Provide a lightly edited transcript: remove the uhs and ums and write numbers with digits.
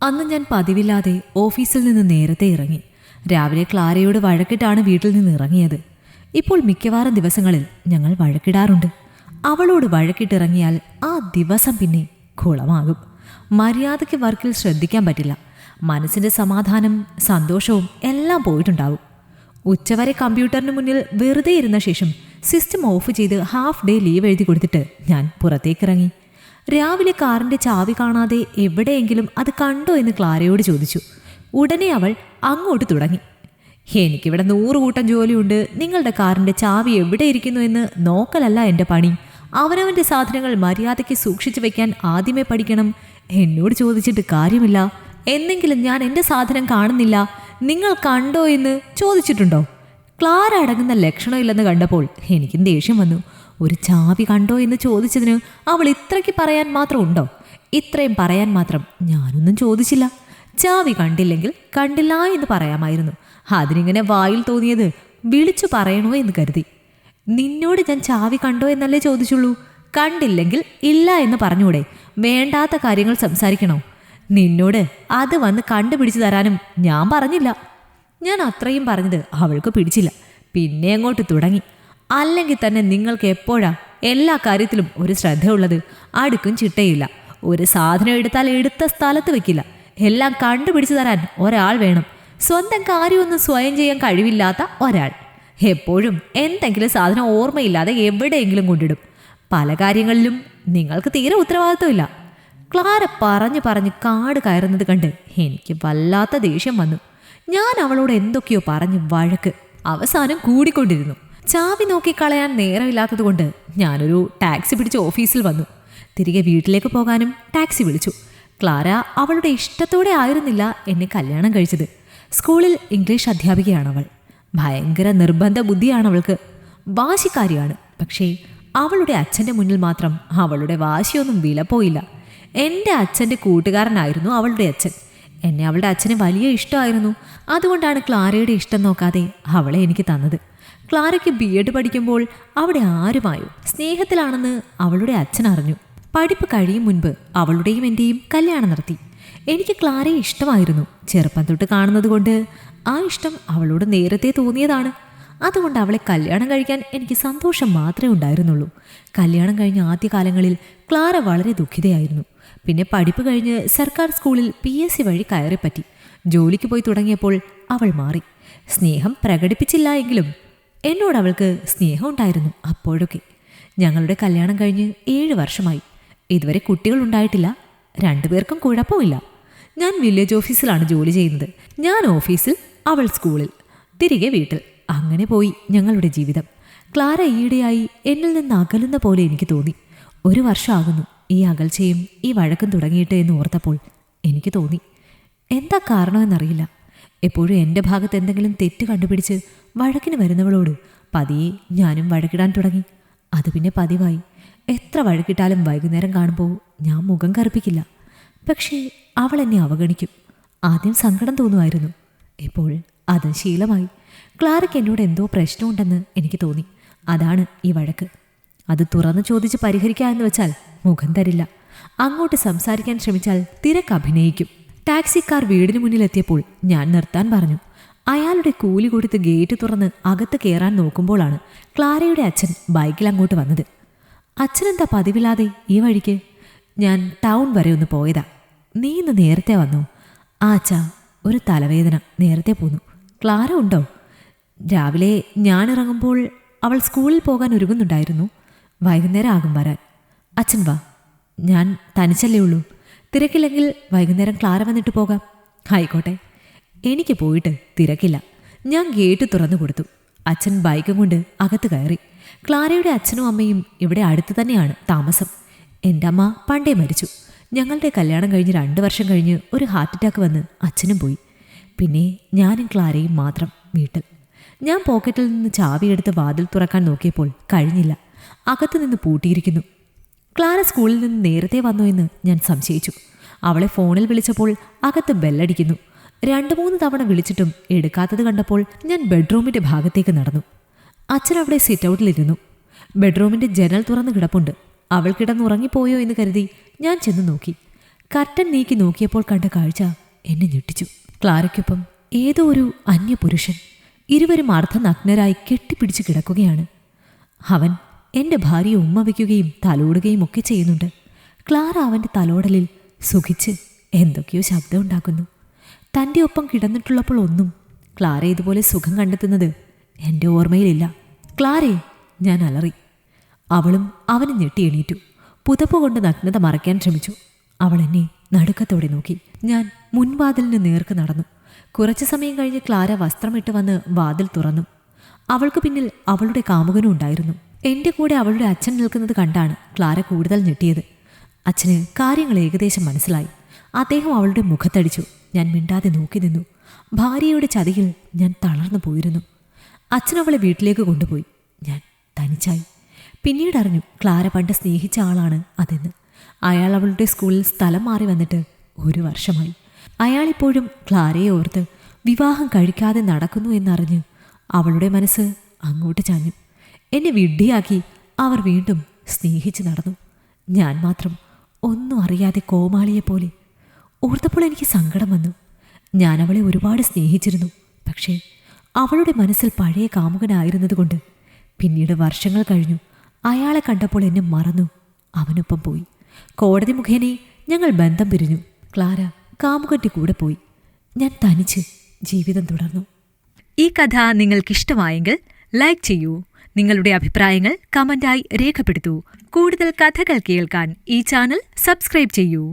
അന്ന് ഞാൻ പതിവില്ലാതെ ഓഫീസിൽ നിന്ന് നേരത്തെ ഇറങ്ങി. രാവിലെ ക്ലാരയോട് വഴക്കിട്ടാണ് വീട്ടിൽ നിന്ന് ഇറങ്ങിയത്. ഇപ്പോൾ മിക്കവാറും ദിവസങ്ങളിൽ ഞങ്ങൾ വഴക്കിടാറുണ്ട്. അവളോട് വഴക്കിട്ടിറങ്ങിയാൽ ആ ദിവസം പിന്നെ കുളമാകും. മര്യാദയ്ക്ക് വർക്കിൽ ശ്രദ്ധിക്കാൻ പറ്റില്ല. മനസ്സിൻ്റെ സമാധാനം, സന്തോഷവും എല്ലാം പോയിട്ടുണ്ടാവും. ഉച്ചവരെ കമ്പ്യൂട്ടറിന് മുന്നിൽ വെറുതെ ഇരുന്ന ശേഷം സിസ്റ്റം ഓഫ് ചെയ്ത് ഹാഫ് ഡേ ലീവ് എഴുതി കൊടുത്തിട്ട് ഞാൻ പുറത്തേക്കിറങ്ങി. രാവിലെ കാറിൻ്റെ ചാവി കാണാതെ എവിടെയെങ്കിലും അത് കണ്ടോ എന്ന് ക്ലാരയോട് ചോദിച്ചു. ഉടനെ അവൾ അങ്ങോട്ട് തുടങ്ങി. എനിക്കിവിടെ 100 കൂട്ടം ജോലിയുണ്ട്. നിങ്ങളുടെ കാറിൻ്റെ ചാവി എവിടെ ഇരിക്കുന്നു എന്ന് നോക്കലല്ല എൻ്റെ പണി. അവനവൻ്റെ സാധനങ്ങൾ മര്യാദയ്ക്ക് സൂക്ഷിച്ചു വെക്കാൻ ആദ്യമേ പഠിക്കണം. എന്നോട് ചോദിച്ചിട്ട് കാര്യമില്ല. എന്നെങ്കിലും ഞാൻ എൻ്റെ സാധനം കാണുന്നില്ല, നിങ്ങൾ കണ്ടോ എന്ന് ചോദിച്ചിട്ടുണ്ടോ? ക്ലാര അടങ്ങുന്ന ലക്ഷണമില്ലെന്ന് കണ്ടപ്പോൾ എനിക്കും ദേഷ്യം വന്നു. ഒരു ചാവി കണ്ടോ എന്ന് ചോദിച്ചതിന് അവൾ ഇത്രയ്ക്ക് പറയാൻ മാത്രം ഉണ്ടോ? ഇത്രയും പറയാൻ മാത്രം ഞാനൊന്നും ചോദിച്ചില്ല. ചാവി കണ്ടില്ലെങ്കിൽ കണ്ടില്ല എന്ന് പറയാമായിരുന്നു. അതിനിങ്ങനെ വായിൽ തോന്നിയത് വിളിച്ചു പറയണോ എന്ന് കരുതി. നിന്നോട് ഞാൻ ചാവി കണ്ടോ എന്നല്ലേ ചോദിച്ചുള്ളൂ. കണ്ടില്ലെങ്കിൽ ഇല്ല എന്ന് പറഞ്ഞൂടെ? വേണ്ടാത്ത കാര്യങ്ങൾ സംസാരിക്കണോ? നിന്നോട് അത് വന്ന് കണ്ടുപിടിച്ചു തരാനും ഞാൻ പറഞ്ഞില്ല. ഞാൻ അത്രയും പറഞ്ഞത് അവൾക്ക് പിടിച്ചില്ല. പിന്നെ അങ്ങോട്ട് തുടങ്ങി. അല്ലെങ്കിൽ തന്നെ നിങ്ങൾക്ക് എപ്പോഴാ എല്ലാ കാര്യത്തിലും ഒരു ശ്രദ്ധയുള്ളത്? അടുക്കും ചിട്ടയില്ല. ഒരു സാധനം എടുത്താൽ എടുത്ത സ്ഥലത്ത് വെക്കില്ല. എല്ലാം കണ്ടുപിടിച്ചു തരാൻ ഒരാൾ വേണം. സ്വന്തം കാര്യമൊന്നും സ്വയം ചെയ്യാൻ കഴിവില്ലാത്ത ഒരാൾ. എപ്പോഴും എന്തെങ്കിലും സാധനം ഓർമ്മയില്ലാതെ എവിടെയെങ്കിലും കൊണ്ടിടും. പല കാര്യങ്ങളിലും നിങ്ങൾക്ക് തീരെ ഉത്തരവാദിത്വമില്ല. ക്ലാര പറഞ്ഞ് കാട് കയറുന്നത് കണ്ട് എനിക്ക് വല്ലാത്ത ദേഷ്യം വന്നു. ഞാൻ അവളോട് എന്തൊക്കെയോ പറഞ്ഞ് വഴക്ക് അവസാനം കൂടിക്കൊണ്ടിരുന്നു. ചാവി നോക്കിക്കളയാൻ നേരമില്ലാത്തത് കൊണ്ട് ഞാനൊരു ടാക്സി പിടിച്ച് ഓഫീസിൽ വന്നു. തിരികെ വീട്ടിലേക്ക് പോകാനും ടാക്സി വിളിച്ചു. ക്ലാര അവളുടെ ഇഷ്ടത്തോടെ ആയിരുന്നില്ല എന്നെ കല്യാണം കഴിച്ചത്. സ്കൂളിൽ ഇംഗ്ലീഷ് അധ്യാപികയാണവൾ. ഭയങ്കര നിർബന്ധ ബുദ്ധിയാണവൾക്ക്. വാശിക്കാരിയാണ്. പക്ഷേ അവളുടെ അച്ഛൻ്റെ മുന്നിൽ മാത്രം അവളുടെ വാശിയൊന്നും വിലപ്പോയില്ല. എൻ്റെ അച്ഛൻ്റെ കൂട്ടുകാരനായിരുന്നു അവളുടെ അച്ഛൻ. എന്നെ അവളുടെ അച്ഛന് വലിയ ഇഷ്ടമായിരുന്നു. അതുകൊണ്ടാണ് ക്ലാരയുടെ ഇഷ്ടം നോക്കാതെ അവളെ എനിക്ക് തന്നത്. ക്ലാരയ്ക്ക് BEd പഠിക്കുമ്പോൾ അവിടെ ആരുമായോ സ്നേഹത്തിലാണെന്ന് അവളുടെ അച്ഛൻ അറിഞ്ഞു. പഠിപ്പ് കഴിയും മുൻപ് അവളുടെയും എൻ്റെയും കല്യാണം നടത്തി. എനിക്ക് ക്ലാരയെ ഇഷ്ടമായിരുന്നു. ചെറുപ്പം തൊട്ട് കാണുന്നത് കൊണ്ട് ആ ഇഷ്ടം അവളോട് നേരത്തെ തോന്നിയതാണ്. അതുകൊണ്ട് അവളെ കല്യാണം കഴിക്കാൻ എനിക്ക് സന്തോഷം മാത്രമേ ഉണ്ടായിരുന്നുള്ളൂ. കല്യാണം കഴിഞ്ഞ ആദ്യകാലങ്ങളിൽ ക്ലാര വളരെ ദുഃഖിതയായിരുന്നു. പിന്നെ പഠിപ്പ് കഴിഞ്ഞ് സർക്കാർ സ്കൂളിൽ PSC വഴി കയറിപ്പറ്റി. ജോലിക്ക് പോയി തുടങ്ങിയപ്പോൾ അവൾ മാറി. സ്നേഹം പ്രകടിപ്പിച്ചില്ല എങ്കിലും എന്നോട് അവൾക്ക് സ്നേഹം ഉണ്ടായിരുന്നു അപ്പോഴൊക്കെ. ഞങ്ങളുടെ കല്യാണം കഴിഞ്ഞ് 7 വർഷമായി. ഇതുവരെ കുട്ടികളുണ്ടായിട്ടില്ല. 2 പേർക്കും കുഴപ്പമില്ല. ഞാൻ വില്ലേജ് ഓഫീസിലാണ് ജോലി ചെയ്യുന്നത്. ഞാൻ ഓഫീസിൽ, അവൾ സ്കൂളിൽ, തിരികെ വീട്ടിൽ. അങ്ങനെ പോയി ഞങ്ങളുടെ ജീവിതം. ക്ലാര ഈയിടെയായി എന്നിൽ നിന്ന് അകലുന്ന പോലെ എനിക്ക് തോന്നി. 1 വർഷമാകുന്നു ഈ അകൽച്ചയും ഈ വഴക്കും തുടങ്ങിയിട്ട് എന്ന് ഓർത്തപ്പോൾ എനിക്ക് തോന്നി. എന്താ കാരണമെന്നറിയില്ല. എപ്പോഴും എൻ്റെ ഭാഗത്ത് എന്തെങ്കിലും തെറ്റ് കണ്ടുപിടിച്ച് വഴക്കിന് വരുന്നവളോട് പതിയെ ഞാനും വഴക്കിടാൻ തുടങ്ങി. അത് പിന്നെ പതിവായി. എത്ര വഴക്കിട്ടാലും വൈകുന്നേരം കാണുമ്പോൾ ഞാൻ മുഖം കറുപ്പിക്കില്ല. പക്ഷേ അവൾ എന്നെ അവഗണിക്കും. ആദ്യം സങ്കടം തോന്നുമായിരുന്നു. ഇപ്പോൾ അത് ശീലമായി. ക്ലാരയ്ക്ക് എന്നോട് എന്തോ പ്രശ്നമുണ്ടെന്ന് എനിക്ക് തോന്നി. അതാണ് ഈ വഴക്ക്. അത് തുറന്നു ചോദിച്ച് പരിഹരിക്കാമെന്ന് വെച്ചാൽ മുഖം തരില്ല. അങ്ങോട്ട് സംസാരിക്കാൻ ശ്രമിച്ചാൽ തിരക്ക് അഭിനയിക്കും. ടാക്സിക്കാർ വീടിന് മുന്നിലെത്തിയപ്പോൾ ഞാൻ നിർത്താൻ പറഞ്ഞു. അയാളുടെ കൂലി കൊടുത്ത് ഗേറ്റ് തുറന്ന് അകത്ത് കയറാൻ നോക്കുമ്പോഴാണ് ക്ലാരയുടെ അച്ഛൻ ബൈക്കിൽ അങ്ങോട്ട് വന്നത്. അച്ഛനെന്താ പതിവില്ലാതെ ഈ വഴിക്ക്? ഞാൻ ടൗൺ വരെ ഒന്ന് പോയതാ. നീ ഇന്ന് നേരത്തെ വന്നോ? അച്ഛാ, ഒരു തലവേദന, നേരത്തെ പോന്നു. ക്ലാര ഉണ്ടോ? രാവിലെ ഞാൻ ഇറങ്ങുമ്പോൾ അവൾ സ്കൂളിൽ പോകാൻ ഒരുങ്ങുന്നുണ്ടായിരുന്നു. വൈകുന്നേരം ആകും വരാൻ. അച്ഛൻ വാ. ഞാൻ തനിച്ചല്ലേ ഉള്ളൂ. തിരക്കില്ലെങ്കിൽ വൈകുന്നേരം ക്ലാര വന്നിട്ട് പോകാം. ആയിക്കോട്ടെ. എനിക്ക് പോയിട്ട് തിരക്കില്ല. ഞാൻ ഗേറ്റ് തുറന്നു കൊടുത്തു. അച്ഛൻ ബൈക്കും കൊണ്ട് അകത്ത് കയറി. ക്ലാരയുടെ അച്ഛനും അമ്മയും ഇവിടെ അടുത്ത് തന്നെയാണ് താമസം. എൻ്റെ അമ്മ പണ്ടേ മരിച്ചു. ഞങ്ങളുടെ കല്യാണം കഴിഞ്ഞ് 2 വർഷം കഴിഞ്ഞ് ഒരു ഹാർട്ട് അറ്റാക്ക് വന്ന് അച്ഛനും പോയി. പിന്നെ ഞാനും ക്ലാരയും മാത്രം വീട്ടിൽ. ഞാൻ പോക്കറ്റിൽ നിന്ന് ചാവിയെടുത്ത് വാതിൽ തുറക്കാൻ നോക്കിയപ്പോൾ കഴിഞ്ഞില്ല. അകത്ത് നിന്ന് പൂട്ടിയിരിക്കുന്നു. ക്ലാര സ്കൂളിൽ നിന്ന് നേരത്തെ വന്നോ എന്ന് ഞാൻ സംശയിച്ചു. അവളെ ഫോണിൽ വിളിച്ചപ്പോൾ അകത്ത് ബെല്ലടിക്കുന്നു. 2-3 തവണ വിളിച്ചിട്ടും എടുക്കാത്തത് കണ്ടപ്പോൾ ഞാൻ ബെഡ്റൂമിൻ്റെ ഭാഗത്തേക്ക് നടന്നു. അച്ഛൻ അവിടെ സിറ്റ് ഔട്ടിലിരുന്നു. ബെഡ്റൂമിൻ്റെ ജനൽ തുറന്ന് കിടപ്പുണ്ട്. അവൾ കിടന്നുറങ്ങിപ്പോയോ എന്ന് കരുതി ഞാൻ ചെന്ന് നോക്കി. കർട്ടൻ നീക്കി നോക്കിയപ്പോൾ കണ്ട കാഴ്ച എന്നെ ഞെട്ടിച്ചു. ക്ലാരയ്ക്കൊപ്പം ഏതോ ഒരു അന്യപുരുഷൻ ഇരുവരും അർദ്ധനഗ്നരായി കെട്ടിപ്പിടിച്ചു കിടക്കുകയാണ്. അവൻ എൻ്റെ ഭാര്യയെ ഉമ്മ വയ്ക്കുകയും തലോടുകയും ഒക്കെ ചെയ്യുന്നുണ്ട്. ക്ലാര അവൻ്റെ തലോടലിൽ സുഖിച്ച് എന്തൊക്കെയോ ശബ്ദം ഉണ്ടാക്കുന്നു. തൻ്റെ ഒപ്പം കിടന്നിട്ടുള്ളപ്പോൾ ഒന്നും ക്ലാര ഇതുപോലെ സുഖം കണ്ടെത്തുന്നത് എൻ്റെ ഓർമ്മയിലില്ല. ക്ലാരേ, ഞാൻ അലറി. അവളും അവന് ഞെട്ടി എണീറ്റു. പുതപ്പ് കൊണ്ട് നഗ്നത മറയ്ക്കാൻ ശ്രമിച്ചു. അവൾ എന്നെ നടുക്കത്തോടെ നോക്കി. ഞാൻ മുൻവാതിലിന് നേർക്ക് നടന്നു. കുറച്ചു സമയം കഴിഞ്ഞ് ക്ലാര വസ്ത്രമിട്ട് വന്ന് വാതിൽ തുറന്നു. അവൾക്ക് പിന്നിൽ അവളുടെ കാമുകനും ഉണ്ടായിരുന്നു. എൻ്റെ കൂടെ അവളുടെ അച്ഛൻ നിൽക്കുന്നത് കണ്ടാണ് ക്ലാര കൂടുതൽ ഞെട്ടിയത്. അച്ഛന് കാര്യങ്ങൾ ഏകദേശം മനസ്സിലായി. അദ്ദേഹം അവളുടെ മുഖത്തടിച്ചു. ഞാൻ മിണ്ടാതെ നോക്കി നിന്നു. ഭാര്യയുടെ ചതിയിൽ ഞാൻ തളർന്നു പോയിരുന്നു. അച്ഛൻ അവളെ വീട്ടിലേക്ക് കൊണ്ടുപോയി. ഞാൻ തനിച്ചായി. പിന്നീട് അറിഞ്ഞു ക്ലാര പണ്ട് സ്നേഹിച്ച ആളാണ് അതെന്ന്. അയാൾ അവളുടെ സ്കൂളിൽ സ്ഥലം മാറി വന്നിട്ട് 1 വർഷമായി. അയാളിപ്പോഴും ക്ലാരയെ ഓർത്ത് വിവാഹം കഴിക്കാതെ നടക്കുന്നു എന്നറിഞ്ഞ് അവളുടെ മനസ്സ് അങ്ങോട്ട് ചാഞ്ഞു. എന്നെ വിഡ്ഢിയാക്കി അവർ വീണ്ടും സ്നേഹിച്ച് നടന്നു. ഞാൻ മാത്രം ഒന്നും അറിയാതെ കോമാളിയെപ്പോലെ. ഓർത്തപ്പോൾ എനിക്ക് സങ്കടം വന്നു. ഞാൻ അവളെ ഒരുപാട് സ്നേഹിച്ചിരുന്നു. പക്ഷേ അവളുടെ മനസ്സിൽ പഴയ കാമുകനായിരുന്നതുകൊണ്ട് പിന്നീട് വർഷങ്ങൾ കഴിഞ്ഞു. അയാളെ കണ്ടപ്പോൾ എന്നെ മറന്നു. അവനൊപ്പം പോയി. കോടതി മുഖേന ഞങ്ങൾ ബന്ധം പിരിഞ്ഞു. ക്ലാര കാമുകൻ്റെ കൂടെ പോയി. ഞാൻ തനിച്ച് ജീവിതം തുടർന്നു. ഈ കഥ നിങ്ങൾക്കിഷ്ടമായെങ്കിൽ ലൈക്ക് ചെയ്യൂ. നിങ്ങളുടെ അഭിപ്രായങ്ങൾ കമന്റായി രേഖപ്പെടുത്തൂ. കൂടുതൽ കഥകൾ കേൾക്കാൻ ഈ ചാനൽ സബ്സ്ക്രൈബ് ചെയ്യൂ.